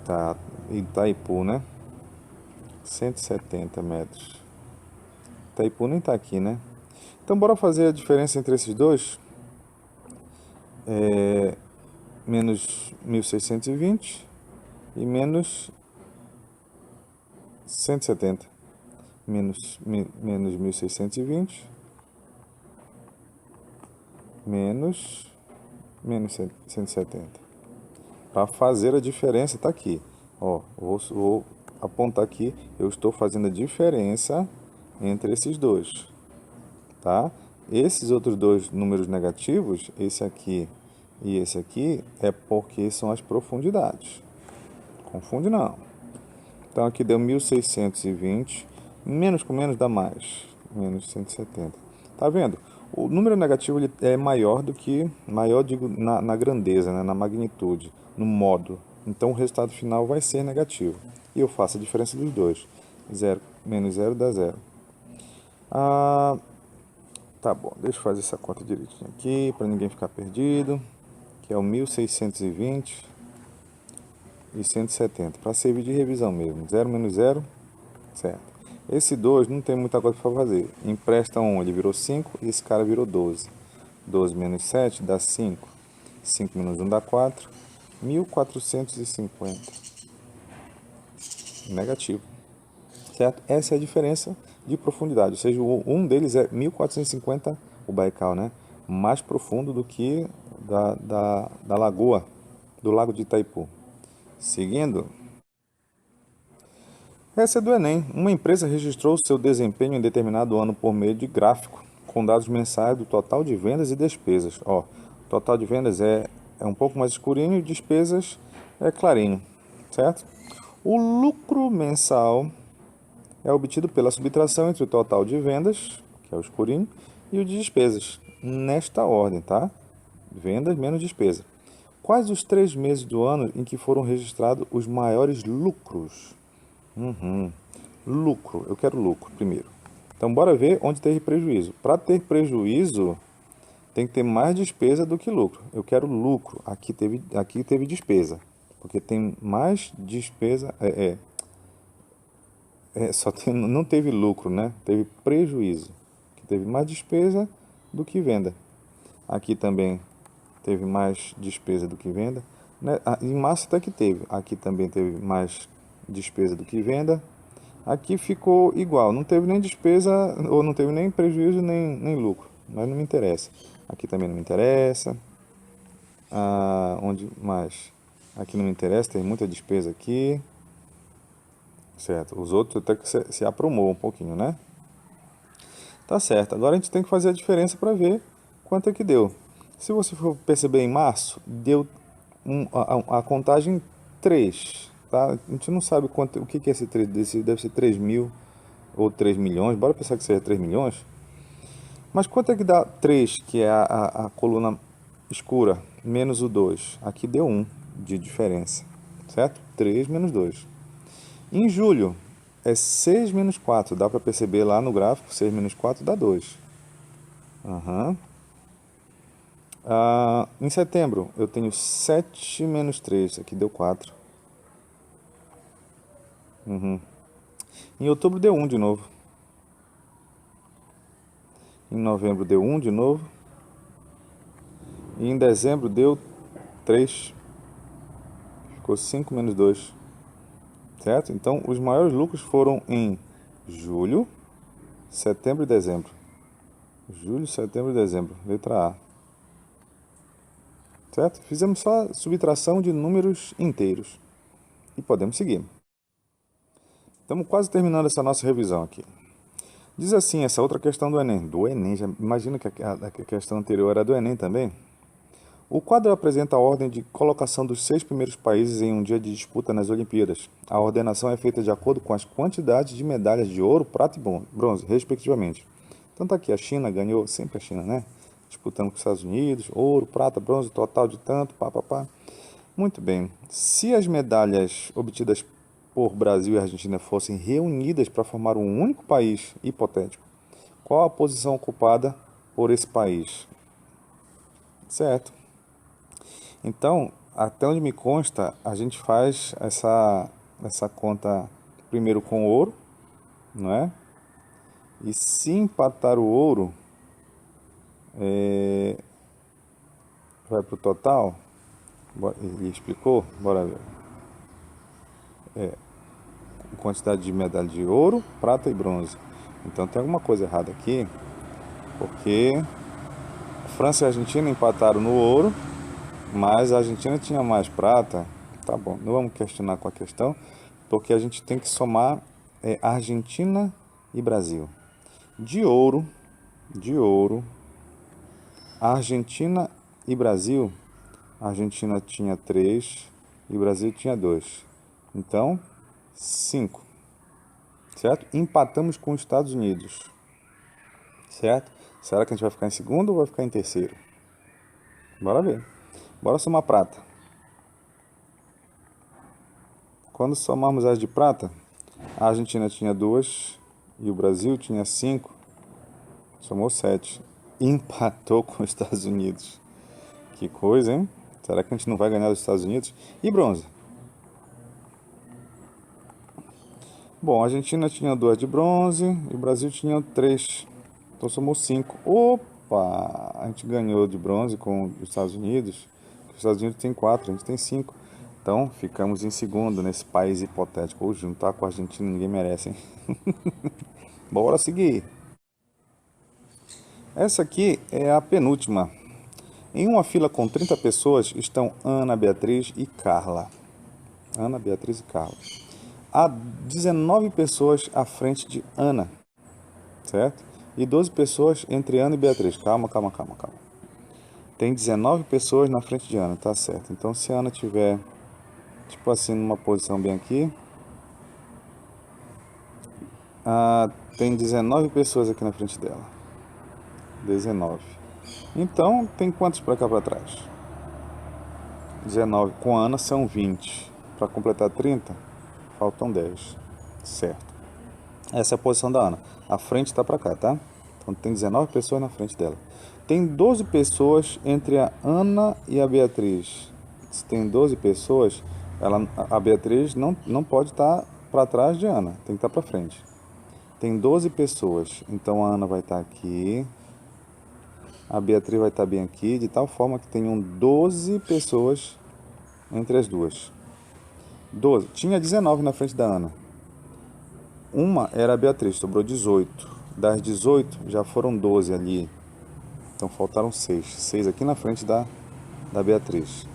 Tá, Itaipu, né? 170 metros. Itaipu nem tá aqui, né? Então, bora fazer a diferença entre esses dois. Menos 1620 e menos 170. Menos 1620 menos 170. Para fazer a diferença, tá aqui. Ó, vou apontar aqui. Eu estou fazendo a diferença entre esses dois, tá? Esses outros dois números negativos, esse aqui e esse aqui, é porque são as profundidades. Confunde não. Então aqui deu 1620, menos com menos dá mais, menos 170. Tá vendo? O número negativo ele é maior do que, maior digo na grandeza, né? Na magnitude, no modo. Então o resultado final vai ser negativo. E eu faço a diferença dos dois. 0 menos 0 dá 0. Tá bom, deixa eu fazer essa conta direitinho aqui, para ninguém ficar perdido. Que é o 1620 e 170. Para servir de revisão mesmo. 0 menos 0, certo. Esse 2 não tem muita coisa para fazer. Empresta 1, ele virou 5 e esse cara virou 12. 12 menos 7 dá 5. 5 menos 1 dá 4. 1450. Negativo. Certo? Essa é a diferença de profundidade. Ou seja, um deles é 1450, o Baikal, né? Mais profundo do que da lagoa, do lago de Itaipu. Seguindo. Essa é do Enem. Uma empresa registrou seu desempenho em determinado ano por meio de gráfico com dados mensais do total de vendas e despesas. Ó, o total de vendas é um pouco mais escurinho e despesas é clarinho, certo? O lucro mensal é obtido pela subtração entre o total de vendas, que é o escurinho, e o de despesas, nesta ordem, tá? Vendas menos despesa. Quais os 3 meses do ano em que foram registrados os maiores lucros? Lucro, eu quero lucro primeiro. Então, bora ver onde teve prejuízo. Para ter prejuízo, tem que ter mais despesa do que lucro. Eu quero lucro. Aqui teve despesa, porque tem mais despesa. Não teve lucro, né? Teve prejuízo. Aqui teve mais despesa do que venda. Aqui também teve mais despesa do que venda. Né? Em março até que teve. Aqui também teve mais despesa do que venda. Aqui ficou igual. Não teve nem despesa, ou não teve nem prejuízo, nem lucro. Mas não me interessa. Aqui também não me interessa. Onde mais? Aqui não me interessa, tem muita despesa aqui. Certo. Os outros até que se aprumou um pouquinho, né? Tá certo. Agora a gente tem que fazer a diferença para ver quanto é que deu. Se você for perceber em março, deu a contagem 3, tá? A gente não sabe o que é esse 3, deve ser 3 mil ou 3 milhões, bora pensar que seja 3 milhões. Mas quanto é que dá 3, que é a coluna escura, menos o 2? Aqui deu 1 de diferença, certo? 3 menos 2. Em julho, é 6 menos 4, dá para perceber lá no gráfico, 6 menos 4 dá 2. Em setembro, eu tenho 7 menos 3, aqui deu 4. Em outubro deu 1 de novo. Em novembro deu 1 de novo. E em dezembro deu 3. Ficou 5 menos 2. Certo? Então, os maiores lucros foram em julho, setembro e dezembro. Julho, setembro e dezembro. Letra A. Certo? Fizemos só subtração de números inteiros. E podemos seguir. Estamos quase terminando essa nossa revisão aqui. Diz assim, essa outra questão do Enem. Do Enem, já imagina que a questão anterior era do Enem também. O quadro apresenta a ordem de colocação dos 6 primeiros países em um dia de disputa nas Olimpíadas. A ordenação é feita de acordo com as quantidades de medalhas de ouro, prata e bronze, respectivamente. Então tá aqui, a China ganhou, sempre a China, né? Disputando com os Estados Unidos, ouro, prata, bronze, total de tanto, pá. Muito bem. Se as medalhas obtidas por Brasil e Argentina fossem reunidas para formar um único país hipotético, qual a posição ocupada por esse país? Certo. Então, até onde me consta, a gente faz essa conta primeiro com ouro, não é? E se empatar o ouro, vai para o total. Ele explicou? Bora ver. Quantidade de medalha de ouro, prata e bronze. Então tem alguma coisa errada aqui, porque França e Argentina empataram no ouro, mas a Argentina tinha mais prata. Tá bom, não vamos questionar com a questão, porque a gente tem que somar Argentina e Brasil. De ouro, Argentina e Brasil, a Argentina tinha 3 e o Brasil tinha 2. Então, 5. Certo? Empatamos com os Estados Unidos. Certo? Será que a gente vai ficar em segundo ou vai ficar em terceiro? Bora ver. Bora somar prata. Quando somarmos as de prata, a Argentina tinha 2 e o Brasil tinha 5. Somou 7. Empatou com os Estados Unidos. Que coisa, hein? Será que a gente não vai ganhar dos Estados Unidos? E bronze? Bom, a Argentina tinha 2 de bronze e o Brasil tinha 3. Então somou 5. Opa! A gente ganhou de bronze com os Estados Unidos. Os Estados Unidos tem 4, a gente tem 5. Então ficamos em segundo nesse país hipotético. Ou juntar com a Argentina, ninguém merece, hein? Bora seguir. Essa aqui é a penúltima. Em uma fila com 30 pessoas estão Ana, Beatriz e Carla. Ana, Beatriz e Carla. Há 19 pessoas à frente de Ana, certo? e 12 pessoas entre Ana e Beatriz. Calma. Tem 19 pessoas na frente de Ana, tá certo. Então, se a Ana tiver, tipo assim, numa posição bem aqui, tem 19 pessoas aqui na frente dela. 19. Então, tem quantos para cá para trás? 19. Com a Ana são 20. Para completar 30, faltam 10. Certo. Essa é a posição da Ana. A frente está para cá, tá? Então, tem 19 pessoas na frente dela. Tem 12 pessoas entre a Ana e a Beatriz. Se tem 12 pessoas, a Beatriz não pode estar para trás de Ana. Tem que estar para frente. Tem 12 pessoas. Então, a Ana vai estar aqui. A Beatriz vai estar bem aqui. De tal forma que tenham 12 pessoas entre as duas. 12. Tinha 19 na frente da Ana. Uma era a Beatriz, sobrou 18. Das 18, já foram 12 ali. Então faltaram 6. 6 aqui na frente da Beatriz.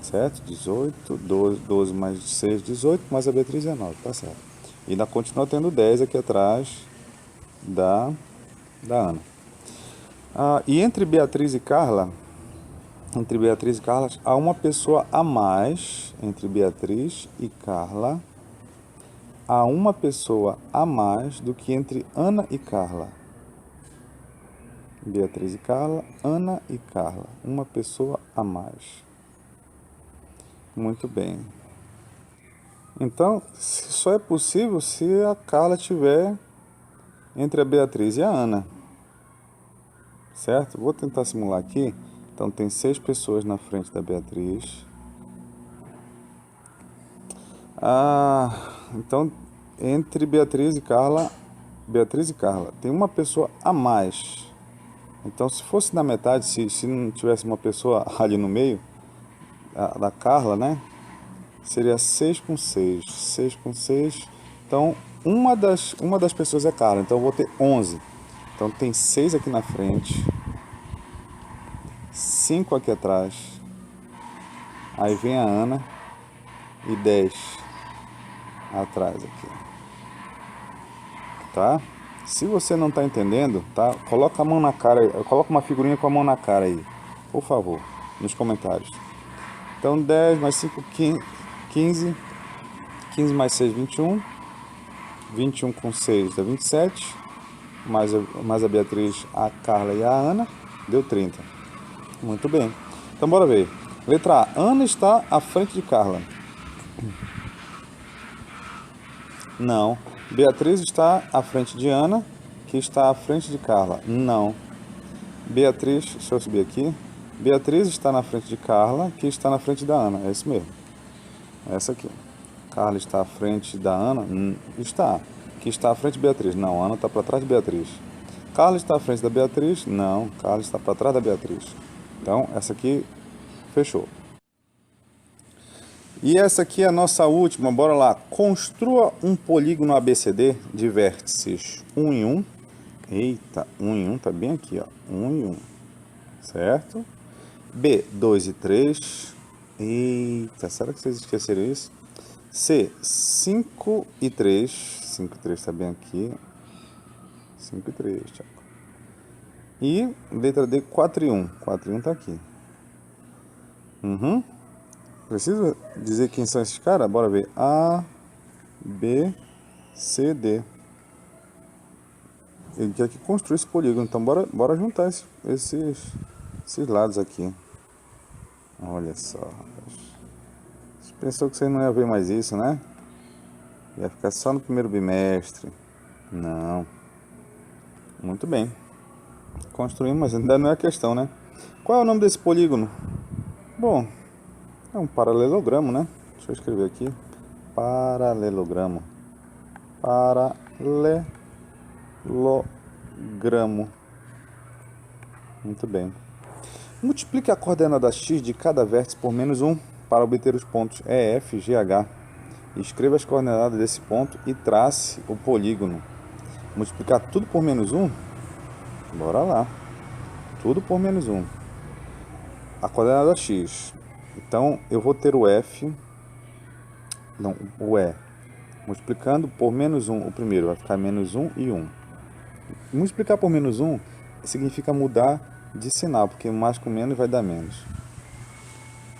Certo? 18, 12 mais 6, 18, mais a Beatriz 19. Tá certo. E ainda continua tendo 10 aqui atrás da Ana. E entre Beatriz e Carla, há uma pessoa a mais. Entre Beatriz e Carla, há uma pessoa a mais do que entre Ana e Carla. Beatriz e Carla, Ana e Carla. Uma pessoa a mais. Muito bem. Então, só é possível se a Carla estiver entre a Beatriz e a Ana. Certo? Vou tentar simular aqui. Então, tem 6 pessoas na frente da Beatriz. Então, entre Beatriz e Carla, tem uma pessoa a mais. Então, se fosse na metade, se não tivesse uma pessoa ali no meio, da Carla, né? Seria 6 com 6. 6 com 6. Então, uma das pessoas é Carla. Então, eu vou ter 11. Então, tem 6 aqui na frente. 5 aqui atrás. Aí vem a Ana. E 10 atrás aqui. Tá? Se você não está entendendo, tá? Coloca a mão na cara, coloca uma figurinha com a mão na cara aí, por favor, nos comentários. Então 10 mais 5, 15, 15 mais 6, 21, 21 com 6 dá 27, mais a Beatriz, a Carla e a Ana, deu 30. Muito bem. Então bora ver. Letra A, Ana está à frente de Carla. Não. Beatriz está à frente de Ana, que está à frente de Carla. Não. Beatriz, deixa eu subir aqui. Beatriz está na frente de Carla, que está na frente da Ana. É isso mesmo. Essa aqui. Carla está à frente da Ana? Está. Que está à frente de Beatriz? Não, Ana está para trás de Beatriz. Carla está à frente da Beatriz? Não, Carla está para trás da Beatriz. Então, essa aqui fechou. E essa aqui é a nossa última, bora lá. Construa um polígono ABCD de vértices 1 em 1. Eita, 1 em 1 tá bem aqui, ó. 1 em 1. Certo? B, 2 e 3. Eita, será que vocês esqueceram isso? C, 5 e 3. 5 e 3 tá bem aqui. 5 e 3, Thiago. E letra D, 4 e 1. 4 e 1 tá aqui. Preciso dizer quem são esses caras? Bora ver. A, B, C, D. Ele quer que construa esse polígono. Então, bora juntar esses lados aqui. Olha só. Você pensou que você não ia ver mais isso, né? Ia ficar só no primeiro bimestre. Não. Muito bem. Construímos, mas ainda não é a questão, né? Qual é o nome desse polígono? Bom... é um paralelogramo, né? Deixa eu escrever aqui. Paralelogramo. Paralelogramo. Muito bem. Multiplique a coordenada x de cada vértice por menos 1 para obter os pontos E, F, G, H. Escreva as coordenadas desse ponto e trace o polígono. Multiplicar tudo por menos 1? Bora lá. Tudo por menos 1. A coordenada x. Então, eu vou ter o F, não, o E, multiplicando por menos 1, o primeiro vai ficar menos 1 e 1. Multiplicar por menos 1 significa mudar de sinal, porque mais com menos vai dar menos.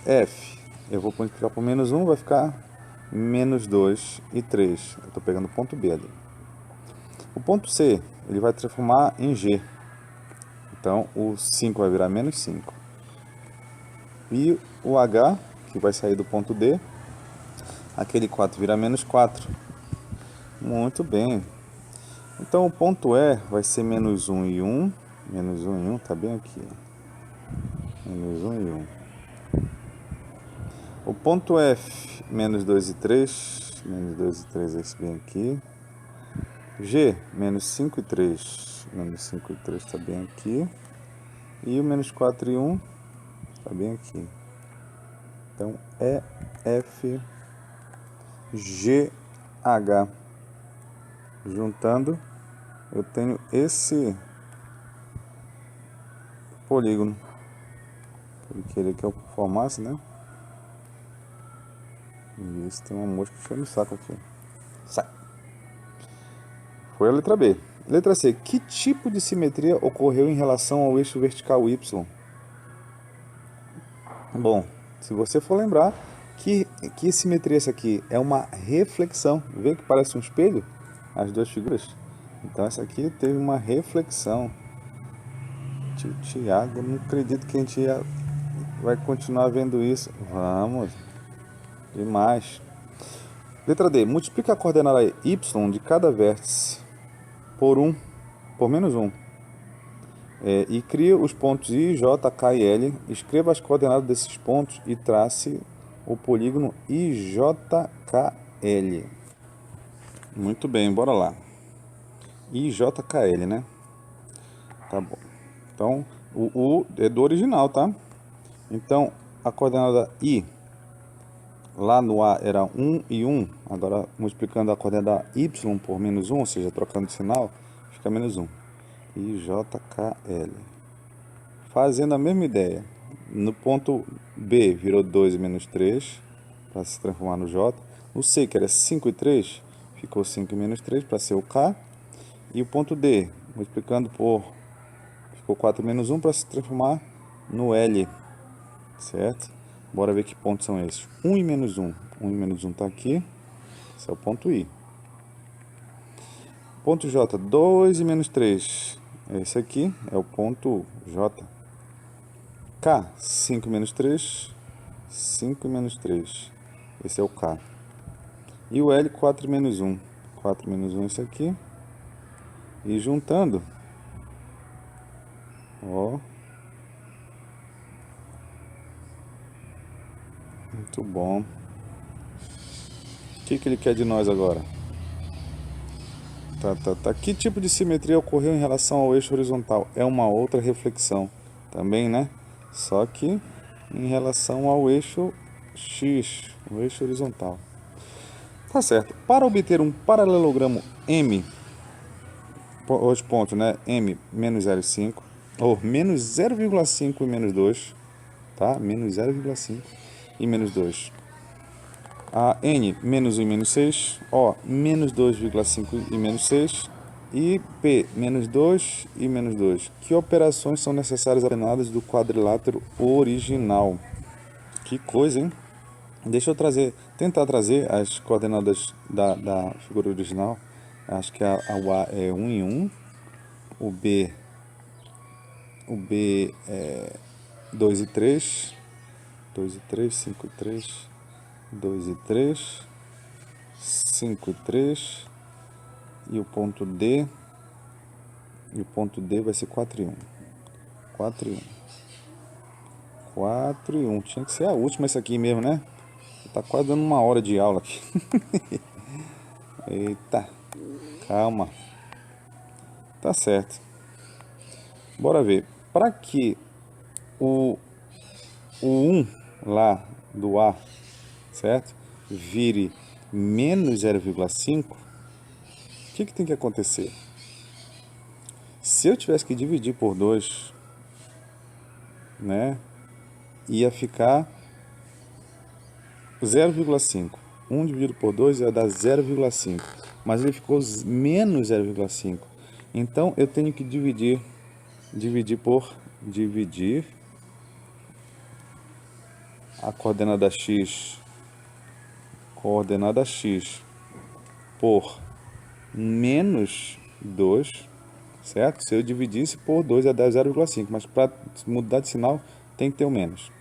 F, eu vou multiplicar por menos 1, vai ficar menos 2 e 3. Eu estou pegando o ponto B ali. O ponto C, ele vai transformar em G. Então, o 5 vai virar menos 5. E o H, que vai sair do ponto D, aquele 4 vira menos 4. Muito bem. Então, o ponto E vai ser menos 1 e 1. Menos 1 e 1, tá bem aqui. Menos 1 e 1. O ponto F, menos 2 e 3. Menos 2 e 3 esse bem aqui. G, menos 5 e 3. Menos 5 e 3 tá bem aqui. E o menos 4 e 1 tá bem aqui. Então, E, F, G, H. Juntando, eu tenho esse polígono. Ele queria que eu formasse, né? E isso, tem uma mosca enchendo o saco aqui. Sai! Foi a letra B. Letra C. Que tipo de simetria ocorreu em relação ao eixo vertical Y? Bom, se você for lembrar, que simetria é essa aqui? É uma reflexão. Vê que parece um espelho? As duas figuras? Então essa aqui teve uma reflexão. Tio Tiago, não acredito que a gente vai continuar vendo isso. Vamos. Demais. Letra D. Multiplica a coordenada y de cada vértice por menos 1. E cria os pontos I, J, K e L. Escreva as coordenadas desses pontos e trace o polígono IJKL. Muito bem, bora lá. IJKL, né? Tá bom. Então, o U é do original, tá? Então, a coordenada I, lá no A era 1 e 1. Agora, multiplicando a coordenada Y por menos 1, ou seja, trocando de sinal, fica menos 1. IJKL. Fazendo a mesma ideia. No ponto B, virou 2 e menos 3, para se transformar no J. No C, que era 5 e 3, ficou 5 e menos 3, para ser o K. E o ponto D, multiplicando por... ficou 4 menos 1, para se transformar no L. Certo? Bora ver que pontos são esses. 1 e menos 1. 1 e menos 1 está aqui. Esse é o ponto I. Ponto J, 2 e menos 3. Esse aqui é o ponto J. K, 5 menos 3, 5 menos 3. Esse é o K. E o L, 4 menos 1. 4 menos 1 esse aqui. E juntando, ó. Muito bom. O que ele quer de nós agora? Tá. Que tipo de simetria ocorreu em relação ao eixo horizontal? É uma outra reflexão também, né? Só que em relação ao eixo X, o eixo horizontal. Tá certo. Para obter um paralelogramo M, os pontos, né? M, menos 0,5, ou menos 0,5 e menos 2, tá? Menos 0,5 e menos 2. A N, menos 1 e menos 6, O, menos 2,5 e menos 6, e P, menos 2 e menos 2. Que operações são necessárias apenadas do quadrilátero original? Que coisa, hein? Deixa eu tentar trazer as coordenadas da figura original. Acho que o A é 1 e 1, o B é 2 e 3, 2 e 3, 5 e 3, 2 e 3, 5 e 3, e o ponto D vai ser 4 e 1. 4 e 1. 4 e 1. Tinha que ser a última essa aqui mesmo, né? Tá quase dando uma hora de aula aqui. Eita, calma. Tá certo. Bora ver. Para que o 1 lá do A, certo? Vire menos 0,5, o que tem que acontecer? Se eu tivesse que dividir por 2, né? Ia ficar 0,5. 1 dividido por 2 ia dar 0,5. Mas ele ficou menos 0,5. Então eu tenho que dividir a coordenada x por menos 2, certo? Se eu dividisse por 2 ia dar 0,5, mas para mudar de sinal tem que ter o menos.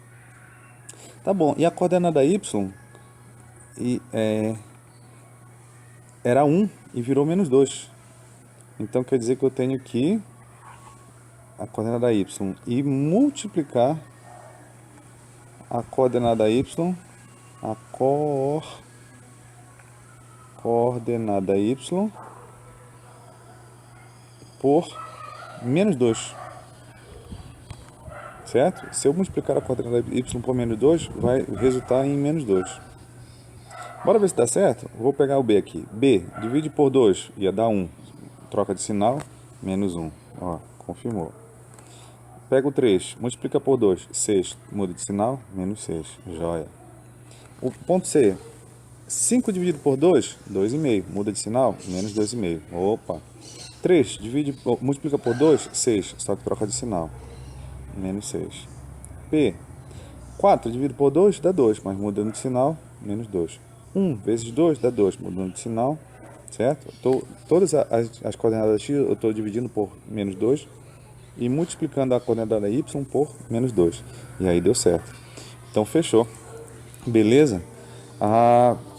Tá bom, e a coordenada y era 1 e virou menos 2. Então quer dizer que eu tenho que a coordenada y e multiplicar a coordenada y, coordenada y por menos 2, certo? Se eu multiplicar a coordenada y por menos 2, vai resultar em menos 2. Bora ver se dá certo? Vou pegar o b aqui. b divide por 2, ia dar 1. Troca de sinal, menos 1. Ó, confirmou. Pega o 3, multiplica por 2, 6. Muda de sinal, menos 6. Joia. O ponto C, 5 dividido por 2, 2,5. Muda de sinal, menos 2,5. Opa. 3 multiplica por 2, 6. Só que troca de sinal, menos 6. P, 4 dividido por 2 dá 2, mas mudando de sinal, menos 2. 1 vezes 2 dá 2, mudando de sinal, certo? Todas as coordenadas x eu estou dividindo por menos 2 e multiplicando a coordenada y por menos 2. E aí deu certo. Então fechou. Beleza?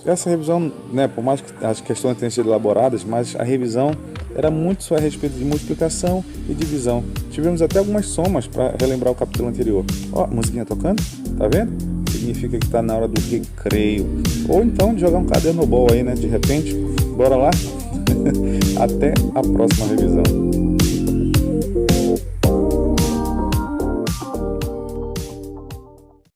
Essa revisão, né, por mais que as questões tenham sido elaboradas, mas a revisão era muito só a respeito de multiplicação e divisão. Tivemos até algumas somas para relembrar o capítulo anterior. Ó, musiquinha tocando, tá vendo? Significa que está na hora do recreio. Ou então de jogar um caderno ball aí, né? De repente, bora lá? Até a próxima revisão.